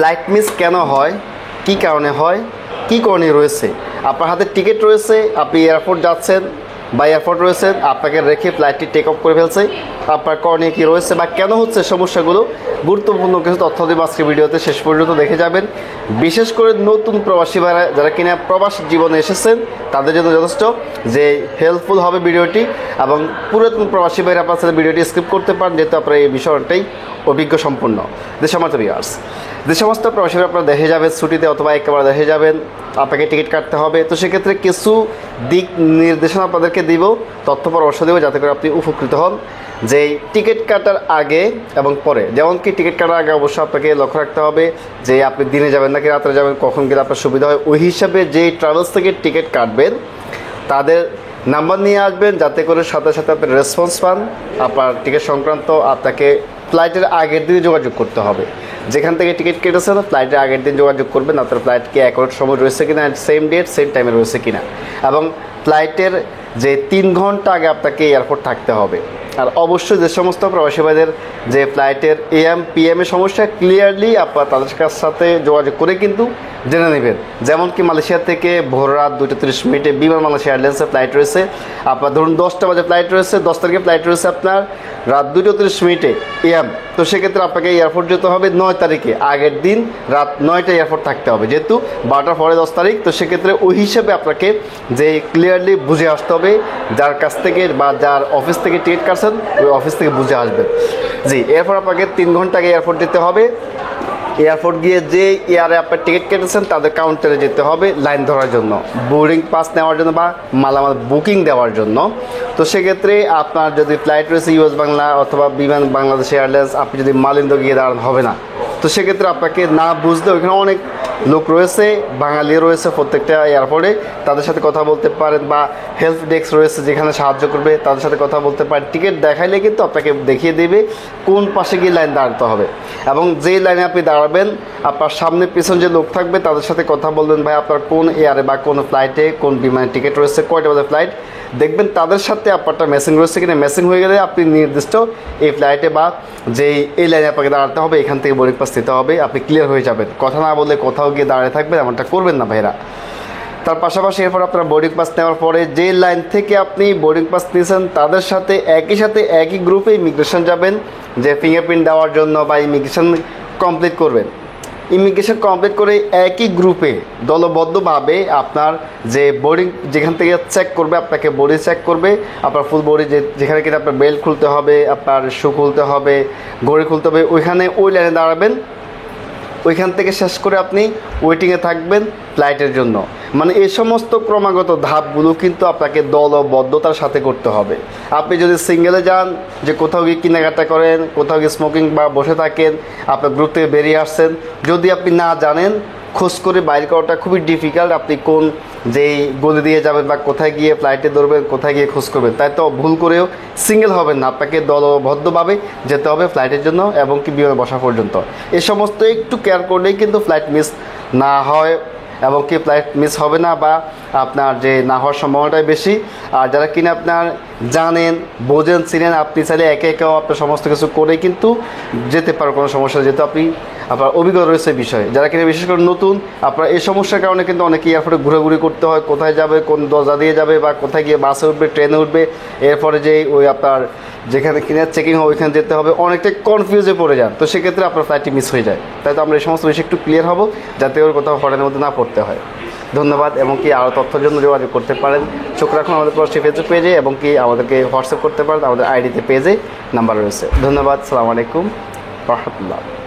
Flight miss কেন হয়, কি কারণে হয়, কি করণীয় রয়েছে। আপনার হাতে টিকিট রয়েছে, আপনি এয়ারপোর্ট যাচ্ছেন বা এয়ারপোর্ট রয়েছেন, আপনাকে রেখে ফ্লাইটটি টেক অফ করে ফেলছে, আপনার করণীয় কী রয়েছে বা কেন হচ্ছে সমস্যাগুলো, গুরুত্বপূর্ণ কিছু তথ্য দেব আজকে ভিডিওতে, শেষ পর্যন্ত দেখে যাবেন। বিশেষ করে নতুন প্রবাসী ভাইরা যারা কিনা প্রবাস জীবনে এসেছেন তাদের জন্য যথেষ্ট যে হেল্পফুল হবে ভিডিওটি, এবং পুরাতন প্রবাসী ভাইরা আপনার সাথে ভিডিওটি স্কিপ করতে পারেন, যেহেতু আপনার এই বিষয়টাই অভিজ্ঞ সম্পন্ন। যে সমস্ত ভিউয়ার্স, যে সমস্ত প্রবাসী ভাই আপনারা দেখে যাবেন ছুটিতে অথবা একেবারে দেখে যাবেন, আপনাকে টিকিট কাটতে হবে, তো সেক্ষেত্রে কিছু দিক নির্দেশনা আপনাদেরকে দিব, তথ্য পরামর্শ দেবো, যাতে করে আপনি উপকৃত হন। যে টিকিট কাটার আগে এবং পরে, যেমন কি টিকিট কাটার আগে অবশ্যই আপনাকে লক্ষ্য রাখতে হবে যে আপনি দিনে যাবেন নাকি রাত্রে যাবেন, কখন গেলে আপনার সুবিধা হয়। ওই হিসাবে যেই ট্রাভেলস থেকে টিকিট কাটবেন তাদের নাম্বার নিয়ে আসবেন, যাতে করে সাথে সাথে আপনি রেসপন্স পান আপনার টিকিট সংক্রান্ত। আপনাকে ফ্লাইটের আগের দিনে যোগাযোগ করতে হবে, যেখান থেকে টিকিট কেটেছেন ফ্লাইটের আগের দিন যোগাযোগ করবেন আপনার ফ্লাইট কি অ্যাকুরেট সময় রয়েছে কিনা, সেম ডেট সেম টাইমে রয়েছে কিনা, এবং ফ্লাইটের যে 3 ঘন্টা আগে আপনাকে এয়ারপোর্ট থাকতে হবে। আর অবশ্যই যে সমস্ত প্রবাসী ভাইদের যে ফ্লাইটের AM PM এর সমস্যা, ক্লিয়ারলি আপনার তাদের সাথে যোগাযোগ করে কিন্তু জেনে নেবেন। যেমন কি মালয়েশিয়া থেকে ভোর রাত 2:30 বিমান মালয়েশিয়া এয়ারলাইন্সের ফ্লাইট রয়েছে, আপনার ধরুন 10টা বাজে ফ্লাইট রয়েছে, 10 তারিখে ফ্লাইট রয়েছে আপনার রাত 2:30 AM, তো সেক্ষেত্রে আপনাকে এয়ারপোর্ট যেতে হবে 9 তারিখে, আগের দিন রাত 9টায় এয়ারপোর্ট থাকতে হবে, যেহেতু 12টার পরে 10 তারিখ, তো সেক্ষেত্রে ওই হিসেবে আপনাকে যে ক্লিয়ারলি বুঝে আসতে হবে, যার কাছ থেকে বা যার অফিস থেকে টিকিট কাটছেন ওই অফিস থেকে বুঝে আসবেন। জি, এরপর আপনাকে 3 ঘন্টা আগে এয়ারপোর্ট যেতে হবে। এয়ারপোর্ট গিয়ে যে এয়ারে আপনার টিকিট কেটেছেন তাদের কাউন্টারে যেতে হবে লাইন ধরার জন্য, বোর্ডিং পাস নেওয়ার জন্য বা মালামাল বুকিং দেওয়ার জন্য। তো সেক্ষেত্রে আপনার যদি ফ্লাইট রয়েছে US বাংলা অথবা বিমান বাংলাদেশ এয়ারলাইন্স, আপনি যদি মালিন্দ গিয়ে দাঁড়ান হবে না। তো সেক্ষেত্রে আপনাকে না বুঝলে, ওইখানে অনেক লোক রয়েছে, বাঙালি রয়েছে প্রত্যেকটা এয়ারপোর্টে, তাদের সাথে কথা বলতে পারেন, বা হেল্প ডেস্ক রয়েছে যেখানে সাহায্য করবে, তাদের সাথে কথা বলতে পারেন। টিকিট দেখাইলে কিন্তু আপনাকে দেখিয়ে দেবে কোন পাশে গিয়ে লাইন দাঁড়াতে হবে, এবং যেই লাইনে আপনি দাঁড়াবেন আপনার সামনে পিছন যে লোক থাকবে তাদের সাথে কথা বলবেন, ভাই আপনার কোন এয়ারে বা কোন ফ্লাইটে কোন বিমানের টিকিট রয়েছে, কয়টা বাজে ফ্লাইট, দেখবেন তাদের সাথে আপনারটা ম্যাচিং রয়েছে কিনা। ম্যাচিং হয়ে গেলে আপনি নির্দিষ্ট এই ফ্লাইটে বা যেই এই লাইনে আপনাকে দাঁড়াতে হবে, এখান থেকে বোর্ডিং পাস দিতে হবে, আপনি ক্লিয়ার হয়ে যাবেন। কথা না বলে কোথাও গিয়ে দাঁড়িয়ে থাকবেন, এমনটা করবেন না ভাইরা। তার পাশাপাশি এরপর আপনার বোর্ডিং পাস নেওয়ার পরে যে লাইন থেকে আপনি বোর্ডিং পাস নিয়েছেন তাদের সাথে একই গ্রুপে ইমিগ্রেশন যাবেন, যে ফিঙ্গারপ্রিন্ট দেওয়ার জন্য বা ইমিগ্রেশন কমপ্লিট করবেন। ইমিগ্রেশন কমপ্লিট করে একই গ্রুপে দলবদ্ধভাবে আপনার যে বোর্ডিং, যেখান থেকে চেক করবে আপনাকে, বডি চেক করবে আপনার ফুল বডি, যেখানে কিনা আপনার বেল্ট খুলতে হবে, আপনার শু খুলতে হবে, ঘড়ি খুলতে হবে, ওইখানে ওই লাইনে দাঁড়াবেন। ওইখান থেকে শেষ করে আপনি ওয়েটিংয়ে থাকবেন ফ্লাইটের জন্য। মানে এই সমস্ত ক্রমাগত ধাপগুলো কিন্তু আপনাকে দলবদ্ধতার সাথে করতে হবে। আপনি যদি সিঙ্গেলে যান, যে কোথাও গিয়ে কেনাকাটা করেন, কোথাও গিয়ে স্মোকিং বা বসে থাকেন, আপনার গ্রুপ থেকে বেরিয়ে আসছেন, যদি আপনি না জানেন, খোঁজ করে বাইর করাটা খুবই ডিফিকাল্ট। আপনি কোন যেই গলি দিয়ে যাবেন বা কোথায় গিয়ে ফ্লাইটে ধরবেন, কোথায় গিয়ে খোঁজ করবেন, তাই তো ভুল করেও সিঙ্গেল হবেন না, আপনাকে দলবদ্ধভাবে যেতে হবে ফ্লাইটের জন্য এবং কি বিমানে বসা পর্যন্ত। এই সমস্ত একটু কেয়ার করলেই কিন্তু ফ্লাইট মিস না হয় এবং কি ফ্লাইট মিস হবে না, বা আপনার যে না হওয়ার সম্ভাবনাটাই বেশি। আর যারা কিনা আপনার জানেন, বোঝেন, চিনেন, আপনি চাইলে একে একেও আপনার সমস্ত কিছু করে কিন্তু যেতে পারো, কোনো সমস্যা, যেহেতু আপনার অভিজ্ঞতা রয়েছে বিষয়ে। যারা কিনা বিশেষ করে নতুন, আপনার এই সমস্যার কারণে কিন্তু অনেকে এয়ারপোর্টে ঘুরাঘুরি করতে হয়, কোথায় যাবে, কোন দরজা দিয়ে যাবে, বা কোথায় গিয়ে বাসে উঠবে, ট্রেনে উঠবে, এরপরে যে ওই আপনার যেখানে কিনা চেকিং হবে ওইখানে যেতে হবে, অনেকটাই কনফিউজে পড়ে যান। তো সেক্ষেত্রে আপনার ফ্লাইটটি মিস হয়ে যায়। তাই তো আমরা এই সমস্ত বিষয়ে একটু ক্লিয়ার হব, যাতে ওর কোথাও হরেনের মধ্যে না পড়তে হয়। ধন্যবাদ, এবং কি আরও তথ্যের জন্য যোগাযোগ করতে পারেন। চোখ রাখুন আমাদের প্রবাসী ফেসবুক পেজে, এবং কি আমাদেরকে হোয়াটসঅ্যাপ করতে পারেন, আমাদের আইডিতে পেজে নাম্বার রয়েছে। ধন্যবাদ, সালামু আলাইকুম রহমতুল্লাহ।